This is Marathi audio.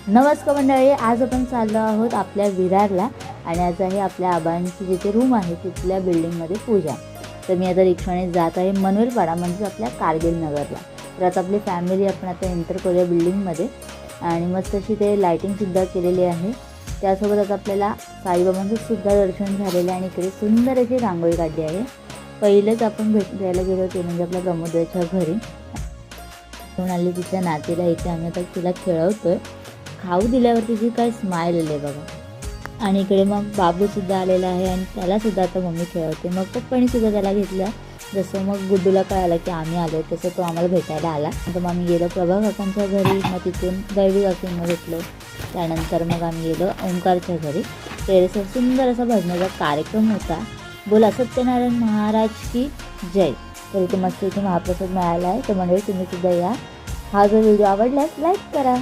नमस्कार मंडळी, आज आपण चाललो आहोत आपल्या विरारला आणि आज आहे आपल्या आबांची जिथे रूम आहे तिथल्या बिल्डिंगमध्ये पूजा. तर मी आता रिक्षाने जात आहे मनवेलपाडा म्हणजे आपल्या कारगिल नगरला. तर आता आपली फॅमिली आपण आता एंटर करूया बिल्डिंगमध्ये आणि मस्त अशी ते लाईटिंगसुद्धा केलेली आहे. त्यासोबत आता आपल्याला साईबाबांचं सुद्धा दर्शन झालेलं आहे आणि इकडे सुंदर अशी रांगोळी काढली आहे. पहिलेच आपण भेट द्यायला गेलो होते म्हणजे आपल्या प्रमोदच्या घरी घेऊन आली तिच्या नातीला. इथे आम्ही आता तिला खेळवतोय. खाऊ दिल्यावर तिची काय स्माईल आले बघा. आणि इकडे मग बाबूसुद्धा आलेला आहे आणि त्यालासुद्धा आता मम्मी खेळवते. मग पप्पानीसुद्धा त्याला घेतलं. जसं मग गुड्डूला कळालं की आम्ही आलो तसं तो आम्हाला भेटायला आला. नंतर मग आम्ही गेलो प्रभा काकांच्या घरी. मग तिथून दैवी काकींना भेटलो. त्यानंतर मग आम्ही गेलो ओंकारच्या घरी. टेरेसवर सुंदर असा भजनाचा कार्यक्रम होता. बोला सत्यनारायण महाराज की जय. तर इथे मस्त इथे महाप्रसाद मिळाला आहे. तर म्हणजे तुम्ही सुद्धा या. हा जो व्हिडिओ आवडल्यास लाईक करा.